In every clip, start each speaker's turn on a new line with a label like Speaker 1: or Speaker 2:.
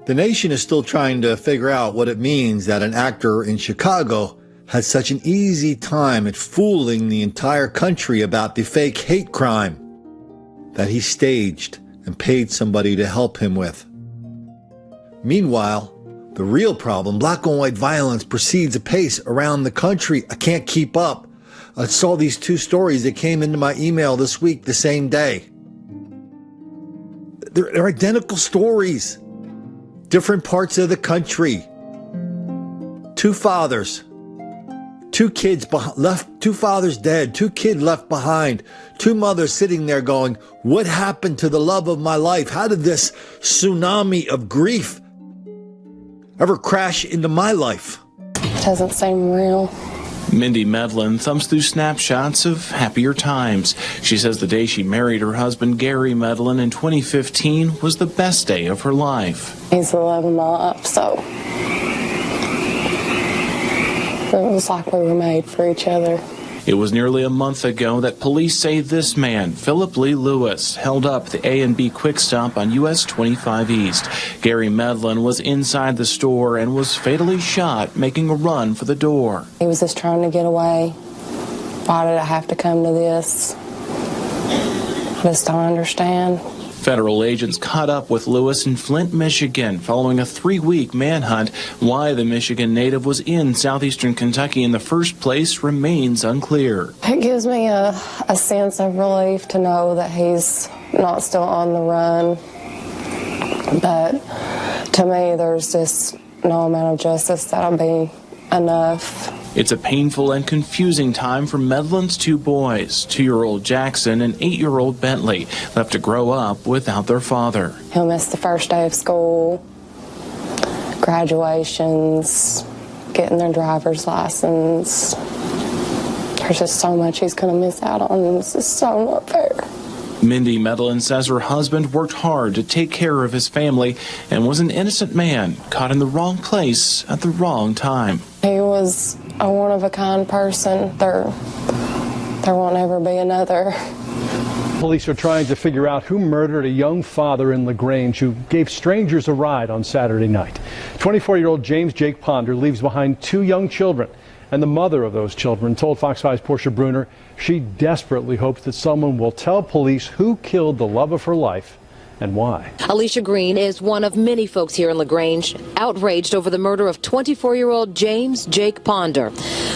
Speaker 1: The nation is still trying to figure out what it means that an actor in Chicago had such an easy time at fooling the entire country about the fake hate crime that he staged and paid somebody to help him with. Meanwhile, the real problem, black and white violence, proceeds apace around the country. I can't keep up. I saw these two stories that came into my email this week the same day. They're identical stories. Different parts of the country. Two fathers. Two kids left, two fathers dead, two kids left behind, two mothers sitting there going, what happened to the love of my life? How did this tsunami of grief ever crash into my life?
Speaker 2: It doesn't seem real.
Speaker 3: Mindy Medlin thumbs through snapshots of happier times. She says the day she married her husband, Gary Medlin, in 2015 was the best day of her life.
Speaker 2: He's the love of my life, so it was like we were made for each other.
Speaker 3: It was nearly a month ago that police say this man, Philip Lee Lewis, held up the A&B Quick Stop on US 25 East. Gary Medlin was inside the store and was fatally shot, making a run for the door.
Speaker 2: He was just trying to get away. Why did I have to come to this? I just don't understand.
Speaker 3: Federal agents caught up with Lewis in Flint, Michigan, following a 3-week manhunt. Why the Michigan native was in southeastern Kentucky in the first place remains unclear.
Speaker 2: It gives me a sense of relief to know that he's not still on the run. But to me, there's just no amount of justice that'll be enough.
Speaker 3: It's a painful and confusing time for Medlin's two boys, 2-year-old Jackson and 8-year-old Bentley, left to grow up without their father.
Speaker 2: He'll miss the first day of school, graduations, getting their driver's license. There's just so much he's going to miss out on, and it's just so not fair.
Speaker 3: Mindy Medlin says her husband worked hard to take care of his family and was an innocent man caught in the wrong place at the wrong time.
Speaker 2: He was a one-of-a-kind person. There won't ever be another.
Speaker 4: Police are trying to figure out who murdered a young father in LaGrange who gave strangers a ride on Saturday night. 24-year-old James Jake Ponder leaves behind 2 young children. And the mother of those children told Fox 5's Portia Bruner she desperately hopes that someone will tell police who killed the love of her life and why.
Speaker 5: Alicia Green is one of many folks here in LaGrange outraged over the murder of 24-year-old James Jake Ponder.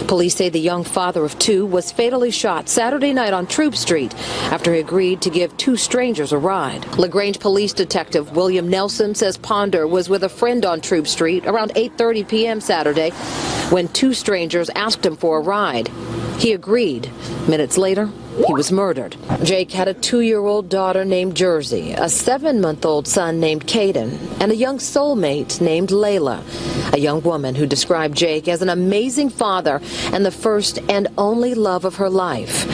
Speaker 5: Police say the young father of 2 was fatally shot Saturday night on Troop Street after he agreed to give 2 strangers a ride. LaGrange Police Detective William Nelson says Ponder was with a friend on Troop Street around 8:30 p.m. Saturday when 2 strangers asked him for a ride. He agreed. Minutes later, he was murdered. Jake had a 2-year-old daughter named Jersey, a 7-month-old son named Caden, and a young soulmate named Layla, a young woman who described Jake as an amazing father and the first and only love of her life.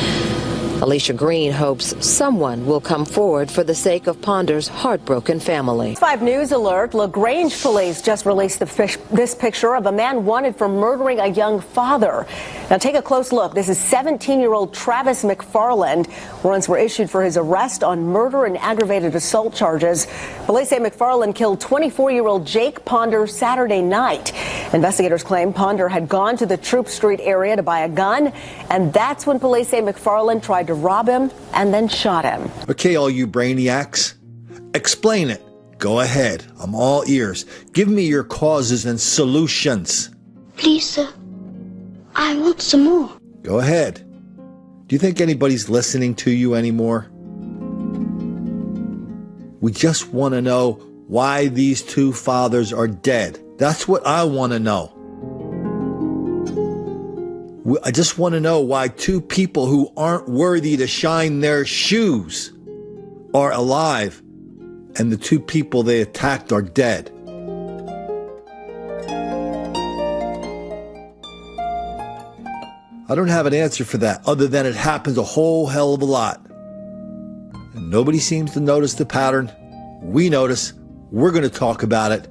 Speaker 5: Alicia Green hopes someone will come forward for the sake of Ponder's heartbroken family.
Speaker 6: 5 News alert. LaGrange police just released this picture of a man wanted for murdering a young father. Now take a close look. This is 17-year-old Travis McFarland. Warrants were issued for his arrest on murder and aggravated assault charges. Police say McFarland killed 24-year-old Jake Ponder Saturday night. Investigators claim Ponder had gone to the Troop Street area to buy a gun, and that's when police say McFarland tried to rob him and then shot him.
Speaker 1: Okay, all you brainiacs, explain it. Go ahead. I'm all ears. Give me your causes and solutions.
Speaker 7: Please, sir. I want some more.
Speaker 1: Go ahead. Do you think anybody's listening to you anymore? We just want to know why these 2 fathers are dead. That's what I want to know. I just want to know why 2 people who aren't worthy to shine their shoes are alive and the 2 people they attacked are dead. I don't have an answer for that other than it happens a whole hell of a lot. And nobody seems to notice the pattern. We notice. We're going to talk about it,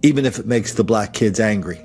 Speaker 1: even if it makes the black kids angry.